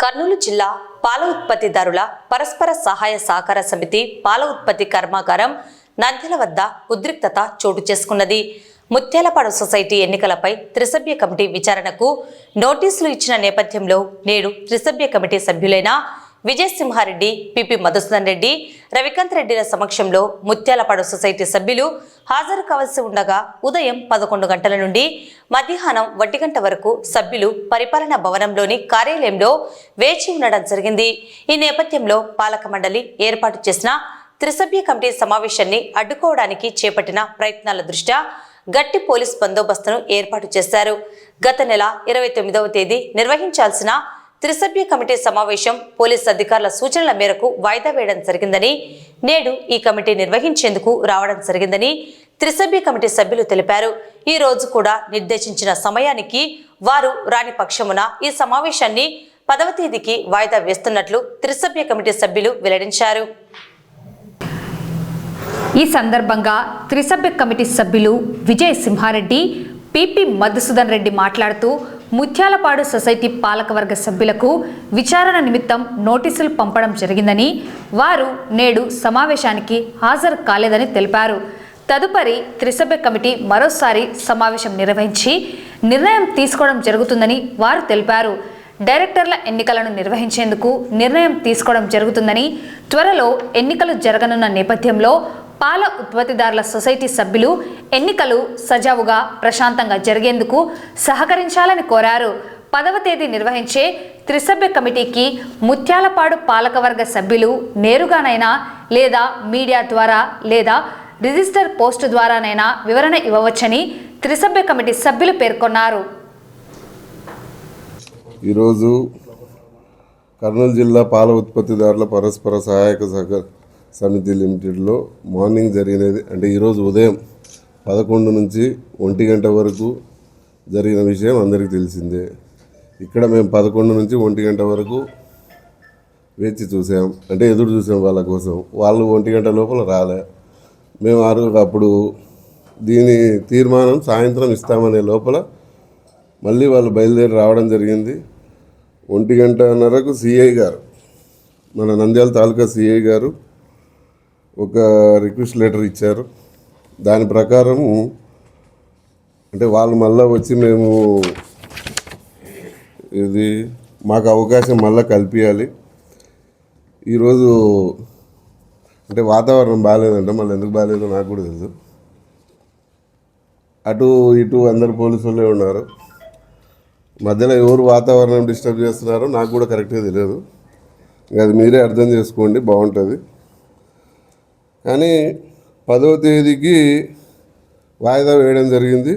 కర్నూలు జిల్లా పాల ఉత్పత్తిదారుల పరస్పర సహాయ సహకార సమితి పాల ఉత్పత్తి కర్మాగారం నంద్యాల వద్ద ఉద్రిక్తత చోటు చేసుకున్నది. ముత్యాలపాడు సొసైటీ ఎన్నికలపై త్రిసభ్య కమిటీ విచారణకు నోటీసులు ఇచ్చిన నేపథ్యంలో నేడు త్రిసభ్య కమిటీ సభ్యులైన విజయసింహారెడ్డి, పిపి మధుసూదన్ రెడ్డి, రవికాంత్ రెడ్డిల సమక్షంలో ముత్యాలపాడు సొసైటీ సభ్యులు హాజరు కావాల్సి ఉండగా ఉదయం 11 గంటల నుండి మధ్యాహ్నం 1 గంట వరకు సభ్యులు పరిపాలనా భవనంలోని కార్యాలయంలో వేచి ఉండడం జరిగింది. ఈ నేపథ్యంలో పాలక మండలి ఏర్పాటు చేసిన త్రిసభ్య కమిటీ సమావేశాన్ని అడ్డుకోవడానికి చేపట్టిన ప్రయత్నాల దృష్ట్యా గట్టి పోలీస్ బందోబస్తును ఏర్పాటు చేశారు. గత నెల 29వ తేదీ నిర్వహించాల్సిన త్రిసభ్య కమిటీ సమావేశం పోలీస్ అధికారుల సూచనల మేరకు వాయిదా వేయడం జరిగిందని, నేడు ఈ కమిటీ నిర్వహించేందుకు రావడం జరిగిందని త్రిసభ్య కమిటీ సభ్యులు తెలిపారు. ఈ రోజు కూడా నిర్దేశించిన సమయానికి వారు రాని పక్షమున ఈ సమావేశాన్ని 10వ తేదీకి వాయిదా వేస్తున్నట్లు త్రిసభ్య కమిటీ సభ్యులు వెల్లడించారు. ఈ సందర్భంగా త్రిసభ్య కమిటీ సభ్యులు విజయసింహారెడ్డి, పిపి మధుసూదన్ రెడ్డి మాట్లాడుతూ ముత్యాలపాడు సొసైటీ పాలకవర్గ సభ్యులకు విచారణ నిమిత్తం నోటీసులు పంపడం జరిగిందని, వారు నేడు సమావేశానికి హాజరు కాలేదని తెలిపారు. తదుపరి త్రిసభ్య కమిటీ మరోసారి సమావేశం నిర్వహించి నిర్ణయం తీసుకోవడం జరుగుతుందని వారు తెలిపారు. డైరెక్టర్ల ఎన్నికలను నిర్వహించేందుకు నిర్ణయం తీసుకోవడం జరుగుతుందని, త్వరలో ఎన్నికలు జరగనున్న నేపథ్యంలో పాల ఉత్పత్తిదారుల సొసైటీ సభ్యులు ఎన్నికలు సజావుగా ప్రశాంతంగా జరిగేందుకు సహకరించాలని కోరారు. 10వ తేదీ నిర్వహించే త్రిసభ్య కమిటీకి ముత్యాలపాడు పాలకవర్గ సభ్యులు నేరుగానైనా లేదా మీడియా ద్వారా లేదా రిజిస్టర్ పోస్టు ద్వారానైనా వివరణ ఇవ్వవచ్చని త్రిసభ్య కమిటీ సభ్యులు పేర్కొన్నారు. ఈరోజు కర్నూలు జిల్లా పాల ఉత్పత్తిదారుల పరస్పర సహాయక సహకార సమితి లిమిటెడ్లో మార్నింగ్ జరిగినది, అంటే ఈరోజు ఉదయం 11 నుంచి 1 గంట వరకు జరిగిన విషయం అందరికీ తెలిసిందే. ఇక్కడ మేము 11 నుంచి 1 గంట వరకు వేచి చూసాం, అంటే ఎదురు చూసాం వాళ్ళ కోసం. వాళ్ళు 1 గంట లోపల రాలే. మేము అప్పుడు దీని తీర్మానం సాయంత్రం ఇస్తామనే లోపల మళ్ళీ వాళ్ళు బయలుదేరి రావడం జరిగింది. 1 గంటన్నరకు సిఐ గారు, మన నంద్యాల తాలూకా సిఐ గారు ఒక రిక్వెస్ట్ లెటర్ ఇచ్చారు. దాని ప్రకారం అంటే వాళ్ళు మళ్ళీ వచ్చి మేము ఇది మాకు అవకాశం మళ్ళీ కల్పించాలి. ఈరోజు అంటే వాతావరణం బాగాలేదంట, మళ్ళీ ఎందుకు బాగాలేదో నాకు కూడా తెలుసు. అటు ఇటు అందరు పోలీసు వాళ్ళే ఉన్నారు. మధ్యలో ఎవరు వాతావరణం డిస్టర్బ్ చేస్తున్నారో నాకు కూడా కరెక్ట్గా తెలియదు. అది మీరే అర్థం చేసుకోండి, బాగుంటుంది. కానీ 10వ తేదీకి వాయిదా వేయడం జరిగింది.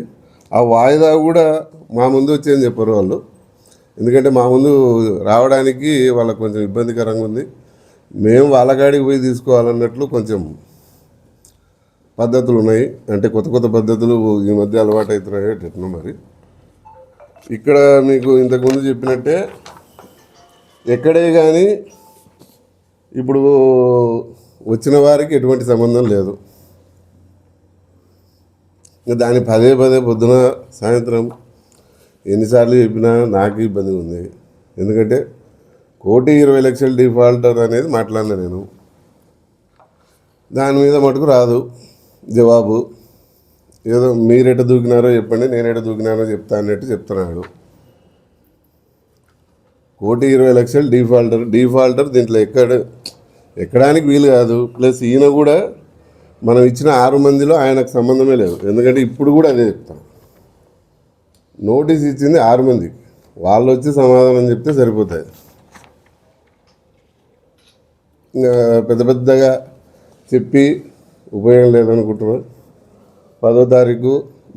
ఆ వాయిదా కూడా మా ముందు వచ్చేయని చెప్పారు వాళ్ళు. ఎందుకంటే మా ముందు రావడానికి వాళ్ళకు కొంచెం ఇబ్బందికరంగా ఉంది. మేము వాళ్ళ కాడికి పోయి తీసుకోవాలన్నట్లు కొంచెం పద్ధతులు ఉన్నాయి. అంటే కొత్త కొత్త పద్ధతులు ఈ మధ్య అలవాటు అవుతున్నాయి ఎట్లా మరి. ఇక్కడ మీకు ఇంతకుముందు చెప్పినట్టే ఎక్కడే కానీ ఇప్పుడు వచ్చిన వారికి ఎటువంటి సంబంధం లేదు. దాన్ని పదే పొద్దున సాయంత్రం ఎన్నిసార్లు చెప్పినా నాకు ఇబ్బంది ఉంది. ఎందుకంటే 1,20,00,000 డిఫాల్టర్ అనేది మాట్లాడినా నేను. దాని మీద మటుకు రాదు జవాబు. ఏదో మీరెట దూకినారో చెప్పండి, నేనెట దూకినారో చెప్తా అన్నట్టు చెప్తున్నాడు. 1,20,00,000 డిఫాల్టర్ దీంట్లో ఎక్కడానికి వీలు కాదు. ప్లస్ ఈయన కూడా మనం ఇచ్చిన 6 మందిలో ఆయనకు సంబంధమే లేదు. ఎందుకంటే ఇప్పుడు కూడా అదే చెప్తాం, నోటీస్ ఇచ్చింది 6 మందికి, వాళ్ళు వచ్చి సమాధానం చెప్తే సరిపోతాయి. ఇంకా పెద్దగా చెప్పి ఉపయోగం లేదనుకుంటున్నాను. 10వ తారీఖు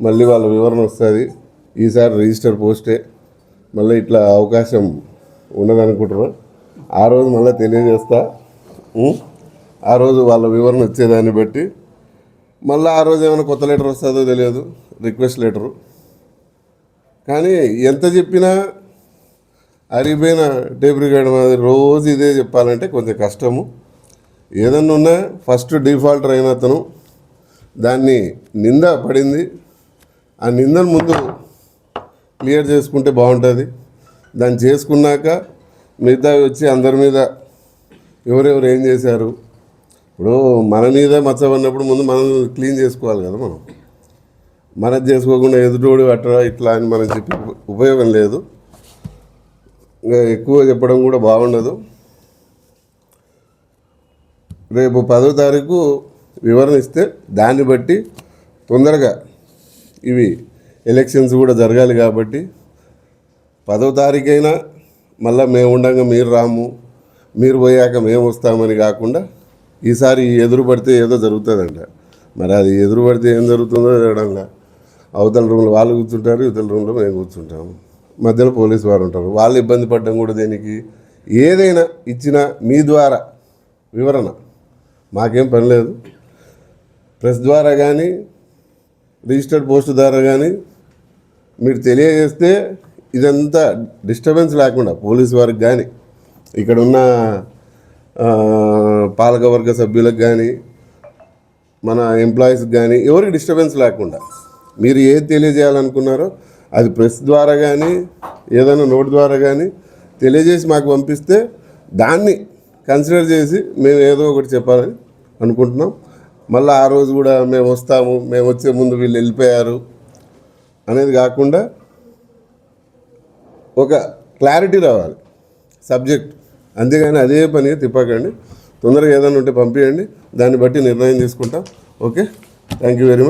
మళ్ళీ వాళ్ళ వివరణ వస్తుంది. ఈసారి రిజిస్టర్ పోస్టే, మళ్ళీ ఇట్లా అవకాశం ఉండదనుకుంటున్నాను. ఆ రోజు మళ్ళీ తెలియజేస్తా. ఆ రోజు వాళ్ళ వివరణ వచ్చేదాన్ని బట్టి మళ్ళీ ఆ రోజు ఏమైనా కొత్త లెటర్ వస్తుందో తెలియదు, రిక్వెస్ట్ లెటరు. కానీ ఎంత చెప్పినా అరిగిపోయిన టేప్ రికార్డ్ మాదిరి రోజు ఇదే చెప్పాలంటే కొంచెం కష్టము. ఏదన్నా ఉన్నా ఫస్ట్ డిఫాల్టర్ అయిన అతను దాన్ని నింద పడింది, ఆ నిందను ముందు క్లియర్ చేసుకుంటే బాగుంటుంది. దాన్ని చేసుకున్నాక మిగతా వచ్చి అందరి మీద ఎవరెవరు ఏం చేశారు. ఇప్పుడు మన మీద మచ్చబడినప్పుడు ముందు మనం క్లీన్ చేసుకోవాలి కదా. మనది చేసుకోకుండా ఎదుటోడు అట్లా ఇట్లా అని మనం చెప్పి ఉపయోగం లేదు. ఇంకా ఎక్కువ చెప్పడం కూడా బాగుండదు. రేపు 10వ తారీఖు వివరణ ఇస్తే దాన్ని బట్టి తొందరగా ఇవి ఎలక్షన్స్ కూడా జరగాలి కాబట్టి 10వ తారీఖైనా మళ్ళీ మేము ఉండగా మీరు రాము, మీరు పోయాక మేము వస్తామని కాకుండా ఈసారి ఎదురు పడితే ఏదో జరుగుతుందంట. మరి అది ఎదురు పడితే ఏం జరుగుతుందో జరగడంలా. అవతల రూమ్లో వాళ్ళు కూర్చుంటారు, ఇవతల రూమ్లో మేము కూర్చుంటాము, మధ్యలో పోలీసు వారు ఉంటారు. వాళ్ళు ఇబ్బంది పడడం కూడా దేనికి? ఏదైనా ఇచ్చిన మీ ద్వారా వివరణ మాకేం పని లేదు. ప్రెస్ ద్వారా కానీ రిజిస్టర్డ్ పోస్ట్ ద్వారా కానీ మీరు తెలియజేస్తే ఇదంతా డిస్టర్బెన్స్ లేకుండా పోలీసు వారికి కానీ ఇక్కడ ఉన్న పాలకవర్గ సభ్యులకు కానీ మన ఎంప్లాయీస్కి కానీ ఎవరికి డిస్టర్బెన్స్ లేకుండా మీరు ఏది తెలియజేయాలనుకున్నారో అది ప్రెస్ ద్వారా కానీ ఏదైనా నోట్ ద్వారా కానీ తెలియజేసి మాకు పంపిస్తే దాన్ని కన్సిడర్ చేసి మేము ఏదో ఒకటి చెప్పాలని అనుకుంటున్నాం. మళ్ళీ ఆ రోజు కూడా మేము వస్తాము, మేము వచ్చే ముందు వీళ్ళు వెళ్ళిపోయారు అనేది కాకుండా ఒక క్లారిటీ రావాలి సబ్జెక్ట్. అంతేగాని అదే పనిగా తిప్పకండి. తొందరగా ఏదైనా ఉంటే పంపించండి, దాన్ని బట్టి నిర్ణయం తీసుకుంటాం. Okay, thank you very much.